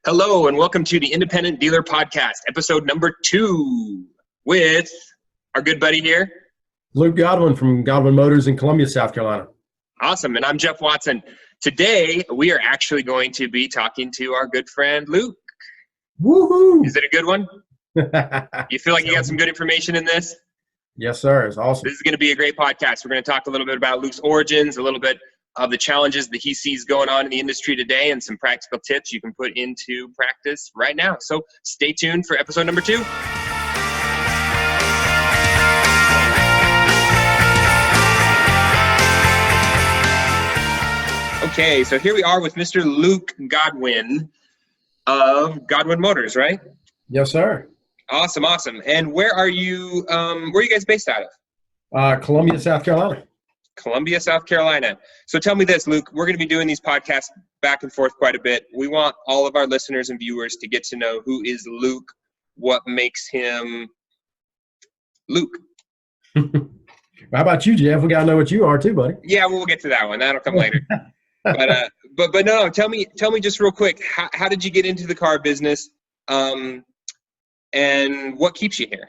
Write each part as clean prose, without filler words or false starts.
Hello, and welcome to the Independent Dealer Podcast, episode number 2, with our good buddy here, Luke Godwin from Godwin Motors in Columbia, South Carolina. Awesome, and I'm Jeff Watson. Today, we are actually going to be talking to our good friend, Luke. Woohoo! Is it a good one? You feel like you got some good information in this? Yes, sir. It's awesome. This is going to be a great podcast. We're going to talk a little bit about Luke's origins, a little bit of the challenges that he sees going on in the industry today, and some practical tips you can put into practice right now. So stay tuned for episode number 2. Okay, so here we are with Mr. Luke Godwin of Godwin Motors, right? Yes, sir. Awesome. And where are you guys based out of? Columbia, South Carolina. Columbia, South Carolina. So tell me this, Luke. We're going to be doing these podcasts back and forth quite a bit. We want all of our listeners and viewers to get to know who is Luke, what makes him Luke. How about you, Jeff? We got to know what you are too, buddy. Yeah, we'll get to that one. That'll come later. But no, tell me just real quick, how did you get into the car business, and what keeps you here?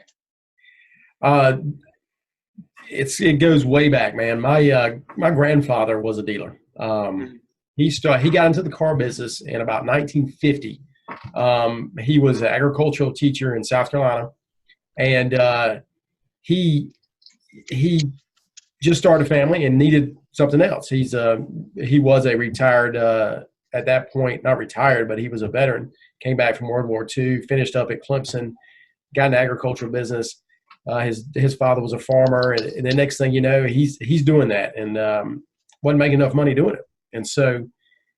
It goes way back, man. My grandfather was a dealer. He got into the car business in about 1950. He was an agricultural teacher in South Carolina, and he just started a family and needed something else. He was a retired at that point, not retired, but he was a veteran. Came back from World War II, finished up at Clemson, got an agricultural business. His father was a farmer, and the next thing you know, he's doing that, and wasn't making enough money doing it. And so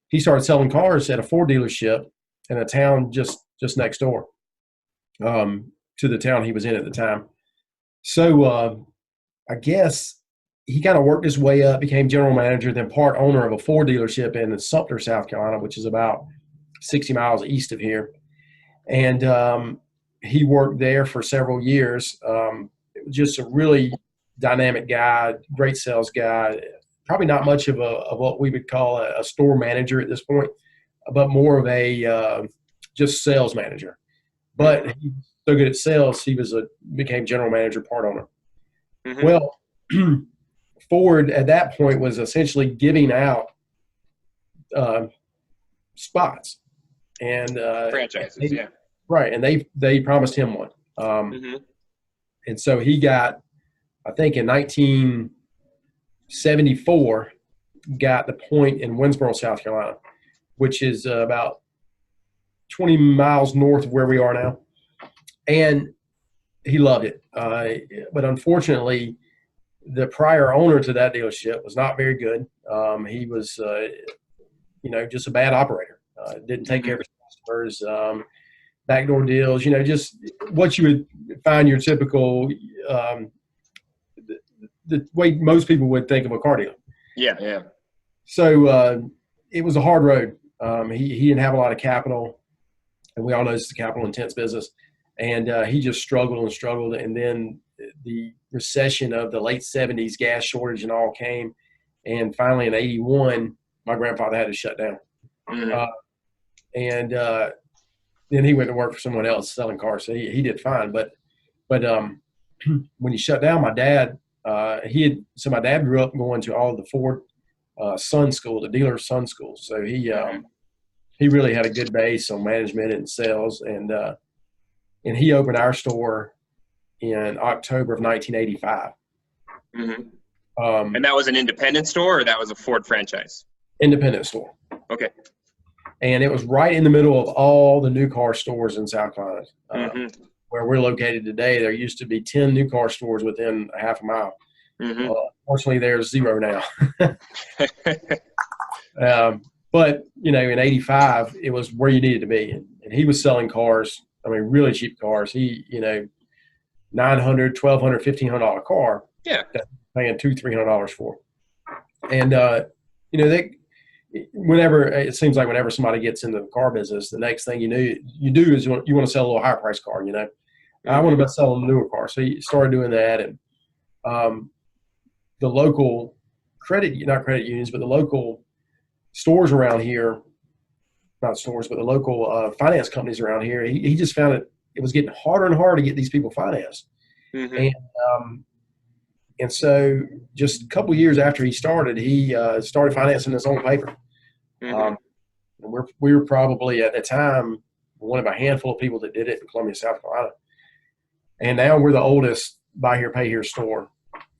he started selling cars at a Ford dealership in a town just next door to the town he was in at the time. So I guess he kind of worked his way up, became general manager, then part owner of a Ford dealership in Sumter, South Carolina, which is about 60 miles east of here. And he worked there for several years. Just a really dynamic guy, great sales guy. Probably not much of what we would call a store manager at this point, but more of a just sales manager. But he was so good at sales, he became general manager, part owner. Mm-hmm. Well, Ford at that point was essentially giving out spots and franchises, yeah. Right, and they promised him one. And so he got, I think in 1974, got the point in Winsboro, South Carolina, which is about 20 miles north of where we are now. And he loved it. But unfortunately, the prior owner to that dealership was not very good. He was, just a bad operator. Didn't take care of his customers. Backdoor deals, just what you would find your typical, the way most people would think of a car dealer. Yeah. So it was a hard road. He didn't have a lot of capital, and we all know it's a capital intense business. And he just struggled. And then the recession of the late 70s, gas shortage and all came. And finally in 81, my grandfather had to shut down. Mm-hmm. Then he went to work for someone else selling cars. So he did fine. But when he shut down, my dad grew up going to all of the Ford Sun School, the dealer Sun School. So he really had a good base on management and sales. And he opened our store in October of 1985. Mm-hmm. And that was an independent store, or that was a Ford franchise? Independent store. Okay. And it was right in the middle of all the new car stores in South Carolina, where we're located today. There used to be 10 new car stores within a half a mile. Mm-hmm. Fortunately, there's 0 now. But, in 85, it was where you needed to be. And he was selling cars, really cheap cars. He, $900, $1,200, $1,500 car. Yeah. Paying $200-$300 for. And, whenever somebody gets into the car business, the next thing you do is you want to sell a little higher price car. I want to sell a newer car, so he started doing that, and the local not credit unions, but the local stores around here not stores, but the local finance companies around here. He just found it was getting harder and harder to get these people financed. Mm-hmm. And so just a couple of years after he started financing his own paper. Mm-hmm. And we were probably at the time one of a handful of people that did it in Columbia, South Carolina. And now we're the oldest buy here, pay here store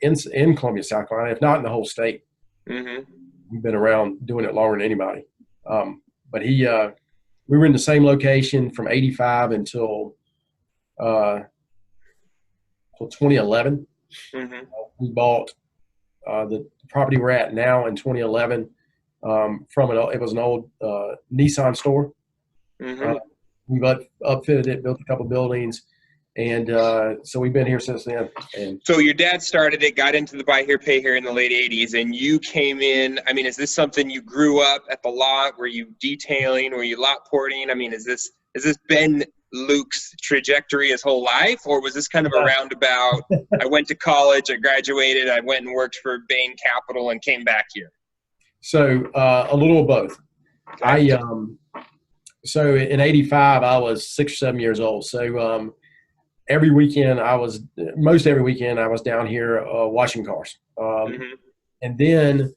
in Columbia, South Carolina, if not in the whole state. Mm-hmm. We've been around doing it longer than anybody. But we were in the same location from 85 until 2011. Mm-hmm. We bought the property we're at now in 2011 it was an old Nissan store. Mm-hmm. We've upfitted it, built a couple buildings, and so we've been here since then. And so your dad started it, got into the buy here, pay here in the late 80s, and you came in. I mean, is this something you grew up at the lot? Were you detailing? Were you lot porting? I mean, has this been Luke's trajectory his whole life, or was this kind of a roundabout? I went to college, I graduated, I went and worked for Bain Capital and came back here. So a little of both. Okay. So in 85, I was 6 or 7 years old. So most every weekend I was down here washing cars. Mm-hmm. And then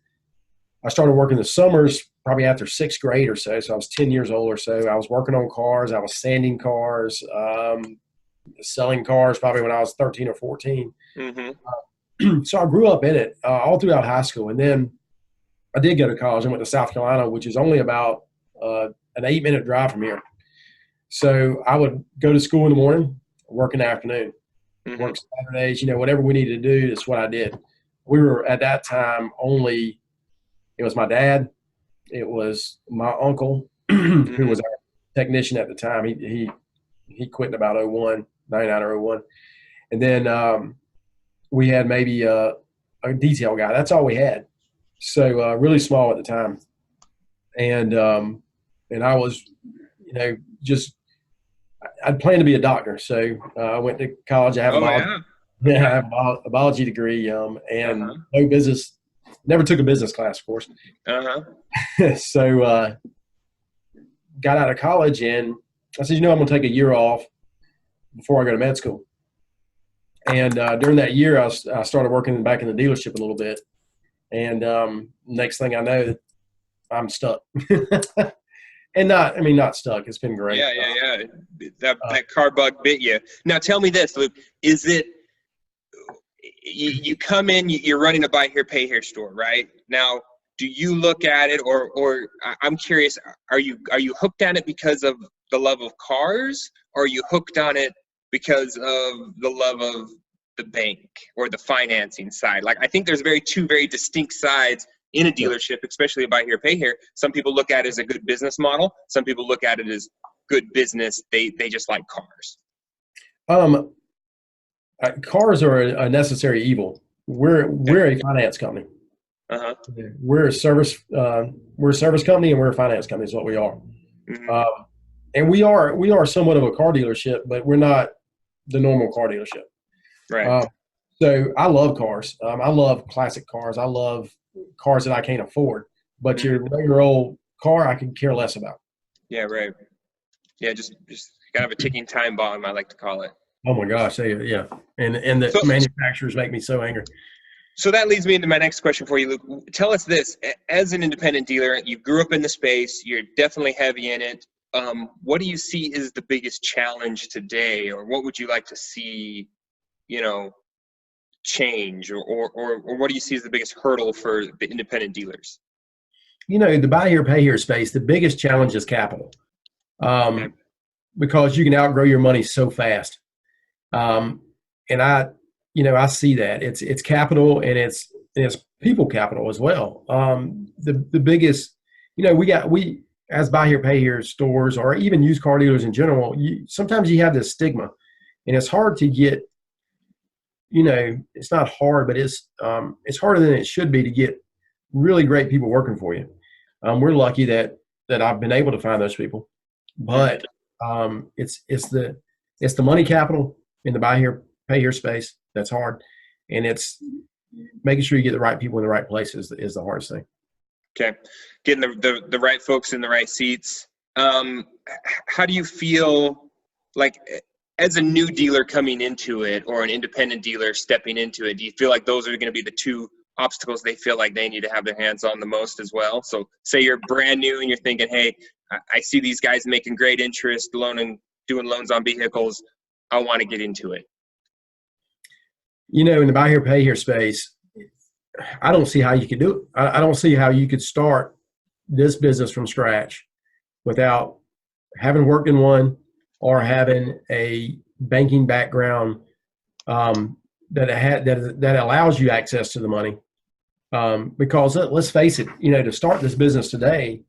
I started working the summers probably after 6th grade or so. So I was 10 years old or so. I was working on cars. I was sanding cars, selling cars probably when I was 13 or 14. Mm-hmm. So I grew up in it all throughout high school. And then I did go to college. I went to South Carolina, which is only about an 8-minute drive from here. So I would go to school in the morning, work in the afternoon, Mm-hmm. work Saturdays, whatever we needed to do, that's what I did. We were at that time it was my dad, it was my uncle, who was our technician at the time. He quit in about 99 or 01. And then we had maybe a detail guy. That's all we had. So really small at the time. And I was, I'd planned to be a doctor. So I went to college. I have I have a biology degree and no business. Never took a business class, of course. So got out of college and I said, I'm going to take a year off before I go to med school. And during that year, I started working back in the dealership a little bit. And next thing I know, I'm stuck. And not stuck. It's been great. Yeah. That car bug bit you. Now tell me this, Luke. Is it you come in, you're running a buy here, pay here store, right? Now, do you look at it, or I'm curious, are you hooked on it because of the love of cars, or are you hooked on it because of the love of the bank or the financing side? Like, I think there's two very distinct sides in a dealership, especially a buy here, pay here. Some people look at it as a good business model. Some people look at it as good business. They just like cars. Cars are a necessary evil. We're a finance company. We're a service company, and we're a finance company is what we are. Mm-hmm. And we are somewhat of a car dealership, but we're not the normal car dealership. Right. So I love cars. I love classic cars. I love cars that I can't afford. But your regular old car, I can care less about. Yeah, right. Yeah, just kind of a ticking time bomb, I like to call it. Oh my gosh, yeah. And the manufacturers make me so angry. So that leads me into my next question for you, Luke. Tell us this: as an independent dealer, you grew up in the space. You're definitely heavy in it. What do you see is the biggest challenge today, or what would you like to see, change, or what do you see as the biggest hurdle for the independent dealers? The buy here, pay here space, the biggest challenge is capital, because you can outgrow your money so fast. And I see that it's capital and it's people capital as well. The biggest, we as buy here, pay here stores, or even used car dealers in general, sometimes you have this stigma, and it's hard to get, it's not hard, but it's harder than it should be to get really great people working for you. We're lucky that I've been able to find those people, but it's the money capital in the buy here, pay here space that's hard, and it's making sure you get the right people in the right places is the hardest thing. Okay, getting the right folks in the right seats. how do you feel like as a new dealer coming into it or an independent dealer stepping into it? Do you feel like those are going to be the two obstacles they feel like they need to have their hands on the most as well? So say you're brand new and you're thinking, hey, I see these guys making great interest doing loans on vehicles. I want to get into it. You know, in the buy here, pay here space, I don't see how you could do it. I don't see how you could start this business from scratch without having worked in one or having a banking background that allows you access to the money. Because let's face it, you know, to start this business today,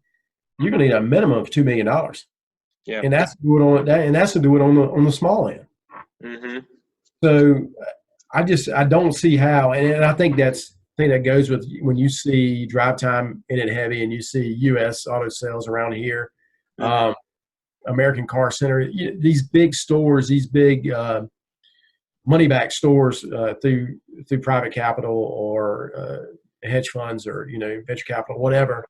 you're going to need a minimum of $2 million. Yeah, and that's to do it on that, and that's to do it on the small end. Mm-hmm. So I don't see how, and I think that's the thing that goes with when you see drive time in it heavy, and you see U.S. auto sales around here, Mm-hmm. American Car Center, these big stores, these big money back stores through private capital or hedge funds or venture capital, whatever.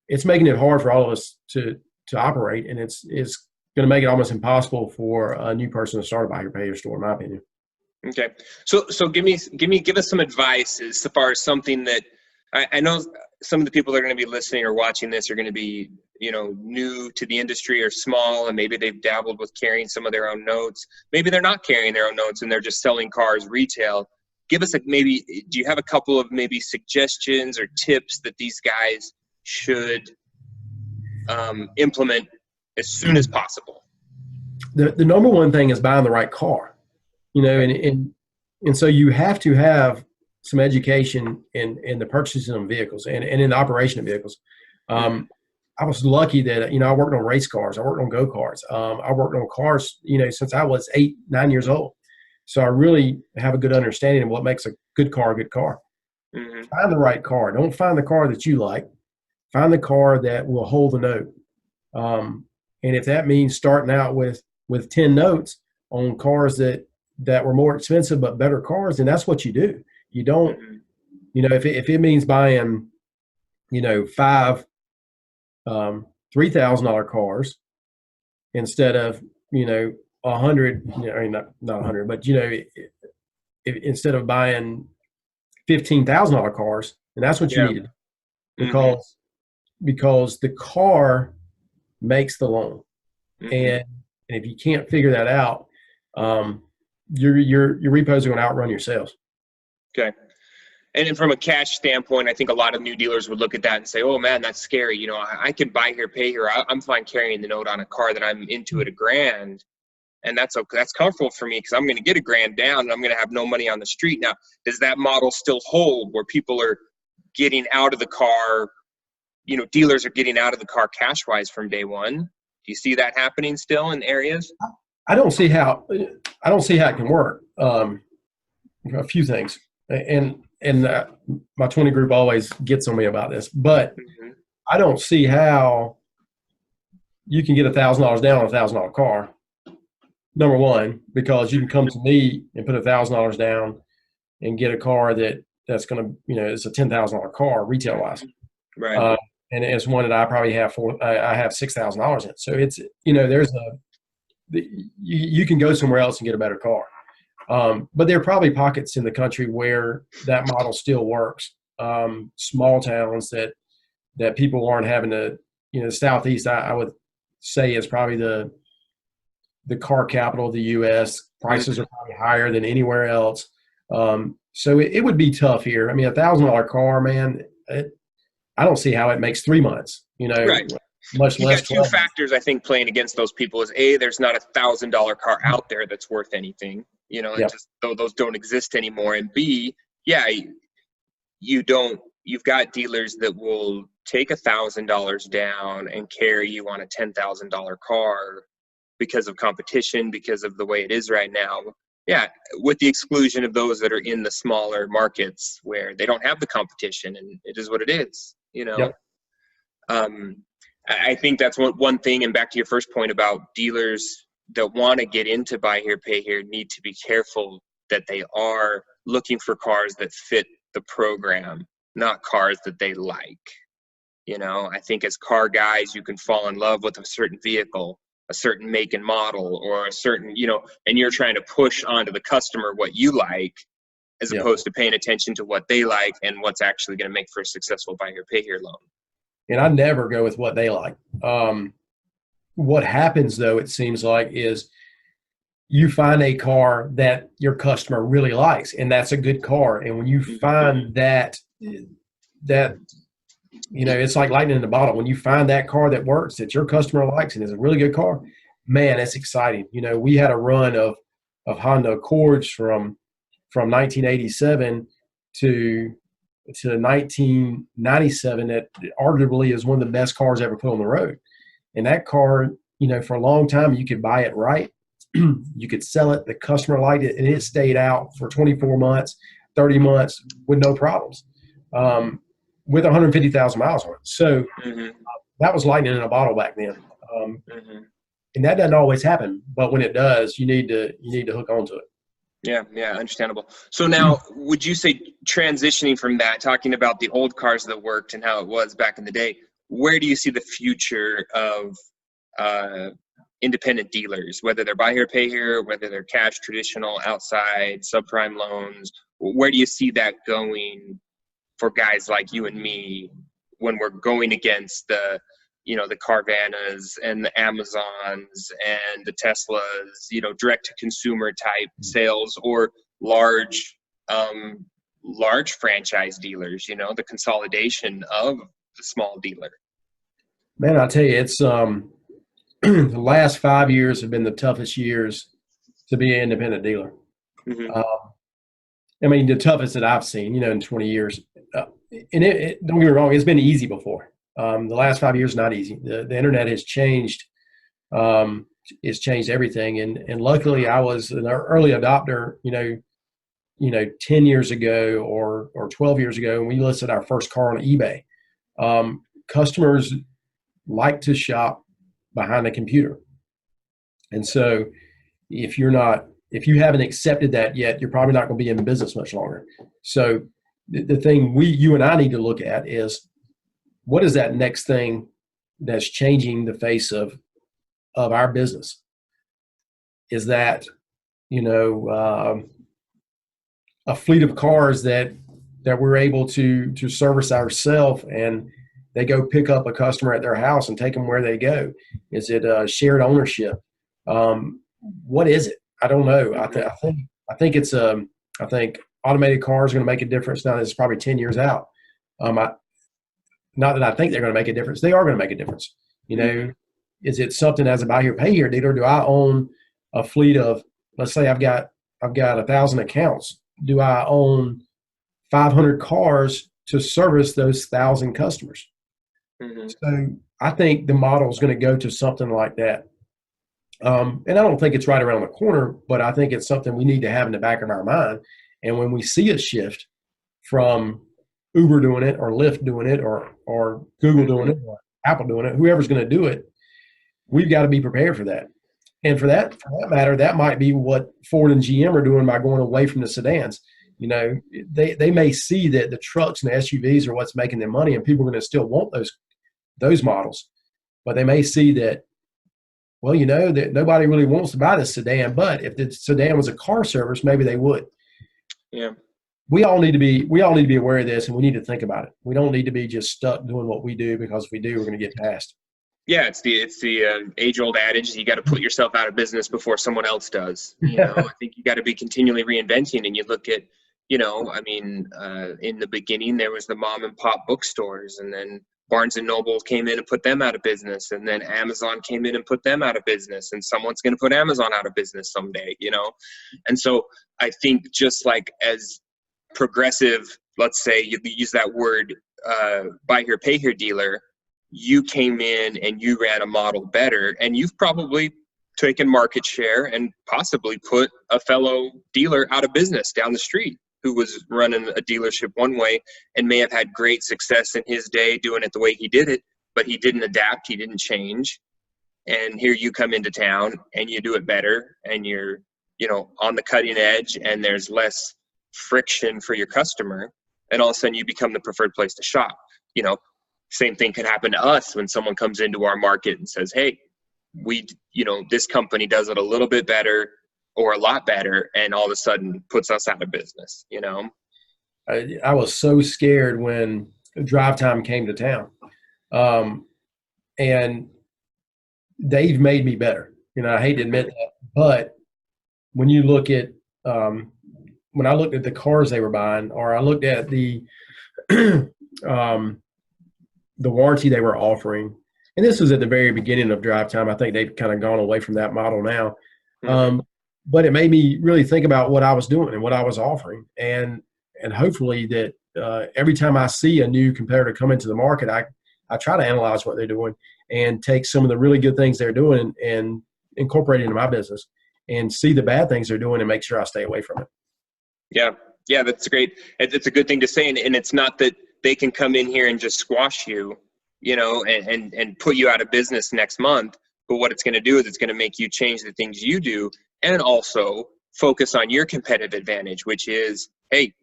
It's making it hard for all of us to operate, and it's going to make it almost impossible for a new person to start a buy here pay here store, in my opinion. Okay, so give us some advice as far as something that I know some of the people that are going to be listening or watching this are going to be new to the industry or small, and maybe they've dabbled with carrying some of their own notes. Maybe they're not carrying their own notes and they're just selling cars retail. Give us do you have a couple of maybe suggestions or tips that these guys should implement as soon as possible? The number one thing is buying the right car, and so you have to have some education in the purchasing of vehicles and in the operation of vehicles. I was lucky that I worked on race cars, I worked on go-karts, I worked on cars since I was 8-9 years old. So I really have a good understanding of what makes a good car a good car. Mm-hmm. Find the right car. Don't find the car that you like. Find the car that will hold the note. And if that means starting out with 10 notes on cars that were more expensive but better cars, then that's what you do. You don't, if it means buying, 5 $3,000 cars instead of 100, not 100, but instead of buying $15,000 cars, and that's what you needed, because the car makes the loan, and if you can't figure that out, your repos are going to outrun your sales. Okay. And then from a cash standpoint, I think a lot of new dealers would look at that and say, oh man, that's scary. I can buy here, pay here. I'm fine carrying the note on a car that I'm into at $1,000. And that's okay. That's comfortable for me because I'm going to get $1,000 down and I'm going to have no money on the street. Now, does that model still hold where people are getting out of the car, dealers are getting out of the car cash wise from day one? Do you see that happening still in areas? I don't see how it can work. A few things, and my 20 group always gets on me about this, but I don't see how you can get $1,000 down on a $1,000 car. Number one, because you can come to me and put $1,000 down and get a car that's going to, it's a $10,000 car retail wise. Right. And it's one that I probably have I have $6,000 in. So it's, you can go somewhere else and get a better car. But there are probably pockets in the country where that model still works. Small towns that people aren't having to, the Southeast, I would say is probably the car capital of the U.S. Prices are probably higher than anywhere else. So it would be tough here. I mean, $1,000 car, man, I don't see how it makes 3 months, right. Much you less. got two factors, I think, playing against those people is A, there's not $1,000 car out there that's worth anything, just those don't exist anymore. And B, you've got dealers that will take $1,000 down and carry you on a $10,000 car because of competition, because of the way it is right now. Yeah, with the exclusion of those that are in the smaller markets where they don't have the competition and it is what it is, Yep. I think that's one thing, and back to your first point about dealers that want to get into buy here, pay here need to be careful that they are looking for cars that fit the program, not cars that they like. I think as car guys, you can fall in love with a certain vehicle, a certain make and model, or a certain, and you're trying to push onto the customer what you like, as Yeah. opposed to paying attention to what they like and what's actually going to make for a successful buy here, pay here loan. And I never go with what they like. What happens, though, it seems like, is you find a car that your customer really likes, and that's a good car. And when you find that it's like lightning in a bottle. When you find that car that works, that your customer likes, and is a really good car, man, that's exciting. We had a run of Honda Accords from 1987 to 1997 that arguably is one of the best cars ever put on the road. And that car, for a long time, you could buy it right. You could sell it. The customer liked it, and it stayed out for 24 months, 30 months with no problems, with 150,000 miles on it. So that was lightning in a bottle back then. And that doesn't always happen, but when it does, you need to hook onto it. Yeah, understandable. So now, would you say, transitioning from that, talking about the old cars that worked and how it was back in the day, where do you see the future of independent dealers, whether they're buy here, pay here, whether they're cash, traditional, outside, subprime loans? Where do you see that going for guys like you and me when we're going against the Carvanas and the Amazons and the Teslas, direct to consumer type sales, or large franchise dealers, the consolidation of the small dealer? Man, I'll tell you, it's the last 5 years have been the toughest years to be an independent dealer. The toughest that I've seen, in 20 years. And it don't get me wrong, it's been easy before. The last 5 years, not easy. The internet has changed. It's changed everything. And luckily, I was an early adopter. 10 years ago or 12 years ago, when we listed our first car on eBay. Customers like to shop behind a computer, and so if you haven't accepted that yet, you're probably not going to be in business much longer. So the thing you and I need to look at is, what is that next thing that's changing the face of our business? Is that, a fleet of cars that we're able to service ourselves, and they go pick up a customer at their house and take them where they go? Is it shared ownership? What is it? I don't know. I think it's I think automated cars are going to make a difference. Now, it's probably 10 years out. Not that I think they're going to make a difference. They are going to make a difference. Is it something, as a buy here, pay here dealer? Do I own a fleet of, let's say I've got 1,000 accounts. Do I own 500 cars to service those 1,000 customers? So I think the model is going to go to something like that. And I don't think it's right around the corner, but I think it's something we need to have in the back of our mind. And when we see a shift from Uber doing it, or Lyft doing it, or Google doing it, or Apple doing it, whoever's going to do it, we've got to be prepared for that. And for that matter, that might be what Ford and GM are doing by going away from the sedans. They may see that the trucks and the SUVs are what's making them money, and people are going to still want those models. But they may see that, that nobody really wants to buy this sedan, but if the sedan was a car service, maybe they would. Yeah. We all need to be aware of this, and we need to think about it. We don't need to be just stuck doing what we do, because if we do, we're going to get past. Yeah, it's the age-old adage: you got to put yourself out of business before someone else does. I think you got to be continually reinventing. And you look at, in the beginning there was the mom and pop bookstores, and then Barnes and Noble came in and put them out of business, and then Amazon came in and put them out of business, and someone's going to put Amazon out of business someday. And so I think, just like as progressive, let's say you use that word, buy here, pay here dealer, you came in and you ran a model better, and you've probably taken market share and possibly put a fellow dealer out of business down the street who was running a dealership one way and may have had great success in his day doing it the way he did it, but he didn't adapt, he didn't change. And here you come into town and you do it better, and you're, on the cutting edge, and there's less friction for your customer, and all of a sudden you become the preferred place to shop. Same thing could happen to us when someone comes into our market and says, hey, this company does it a little bit better or a lot better, and all of a sudden puts us out of business, I was so scared when Drive Time came to town. And they've made me better. I hate to admit that, but when you look at, when I looked at the cars they were buying, or I looked at the warranty they were offering, and this was at the very beginning of Drive Time. I think they've kind of gone away from that model now. But it made me really think about what I was doing and what I was offering. And hopefully that every time I see a new competitor come into the market, I try to analyze what they're doing and take some of the really good things they're doing and incorporate it into my business, and see the bad things they're doing and make sure I stay away from it. Yeah, that's great. It's a good thing to say. And it's not that they can come in here and just squash you, and put you out of business next month. But what it's going to do is it's going to make you change the things you do, and also focus on your competitive advantage, which is, hey,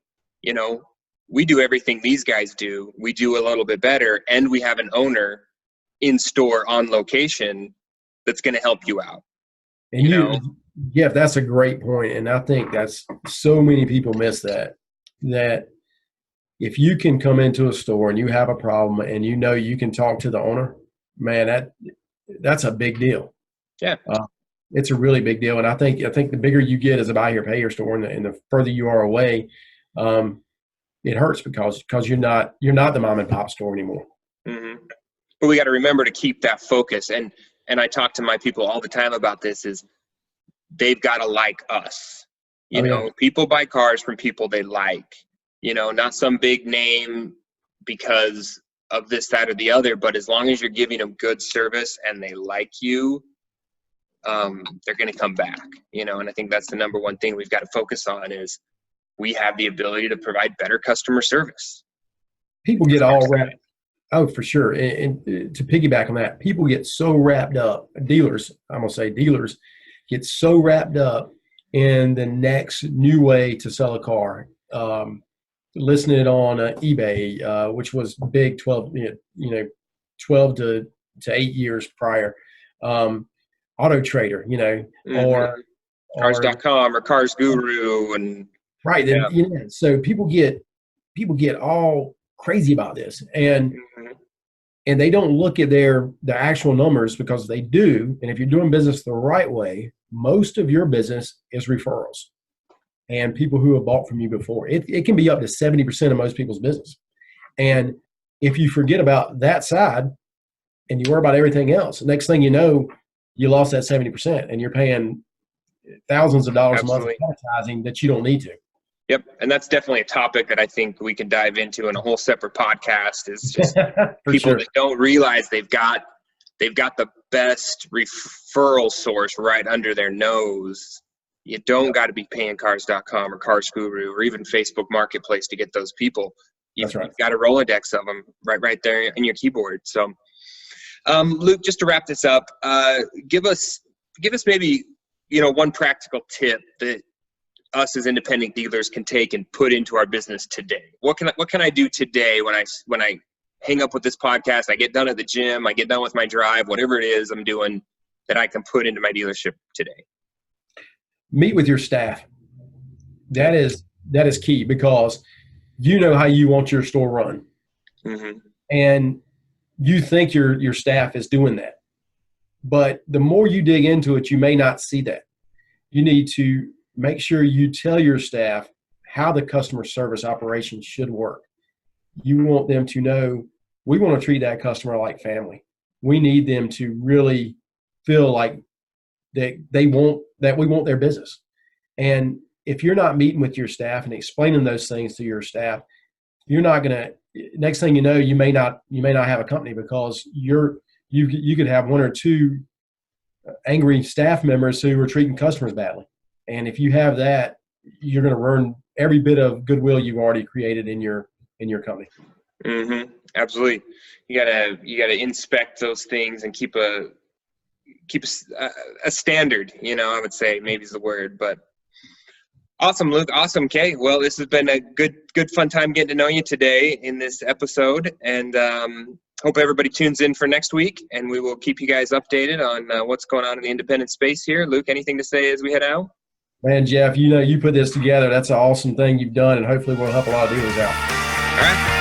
we do everything these guys do. We do a little bit better, and we have an owner in store on location that's going to help you out. And yeah, that's a great point. And I think that's so many people miss that if you can come into a store and you have a problem and you can talk to the owner, man, that's a big deal. Yeah. It's a really big deal. And I think the bigger you get as a buy here, pay here store, and the further you are away, it hurts because you're not the mom and pop store anymore. Mm-hmm. But we got to remember to keep that focus. And I talk to my people all the time about this, is they've got to like us. People buy cars from people they like, not some big name because of this, that, or the other, but as long as you're giving them good service and they like you, they're going to come back, and I think that's the number one thing we've got to focus on, is we have the ability to provide better customer service. People get all wrapped. Oh, for sure. And to piggyback on that, people get so wrapped up, dealers get so wrapped up in the next new way to sell a car. Listing it on eBay, which was big 12 to 8 years prior. Auto Trader, or Cars.com or Cars Guru, and right. Yeah. And, so people get all crazy about this, and they don't look at their actual numbers, because they do. And if you're doing business the right way, most of your business is referrals and people who have bought from you before. It can be up to 70% of most people's business. And if you forget about that side and you worry about everything else, the next thing you know, you lost that 70% and you're paying thousands of dollars a month for advertising that you don't need to. Yep. And that's definitely a topic that I think we can dive into in a whole separate podcast, is just people that don't realize they've got the best referral source right under their nose. You don't got to be paying Cars.com or Cars Guru or even Facebook Marketplace to get those people. You've got a Rolodex of them right there in your keyboard. So, Luke, just to wrap this up, give us maybe, one practical tip that us as independent dealers can take and put into our business today. What can I do today when I hang up with this podcast, I get done at the gym, I get done with my drive, whatever it is I'm doing, that I can put into my dealership today? Meet with your staff. That is key, because you know how you want your store run. Mm-hmm. And you think your staff is doing that. But the more you dig into it, you may not see that. You need to make sure you tell your staff how the customer service operation should work. You want them to know, we want to treat that customer like family. We need them to really feel like that we want their business. And if you're not meeting with your staff and explaining those things to your staff, you're not going to, next thing you know, you may not have a company, because you could have one or two angry staff members who are treating customers badly. And if you have that, you're going to ruin every bit of goodwill you've already created in your company. Mm-hmm. Absolutely. You gotta inspect those things and keep a standard, I would say, maybe is the word. But awesome, Luke. Awesome. Okay. Well, this has been a good fun time getting to know you today in this episode. And hope everybody tunes in for next week, and we will keep you guys updated on what's going on in the independent space here. Luke, anything to say as we head out? Man, Jeff, you put this together. That's an awesome thing you've done, and hopefully we'll help a lot of dealers out. All right.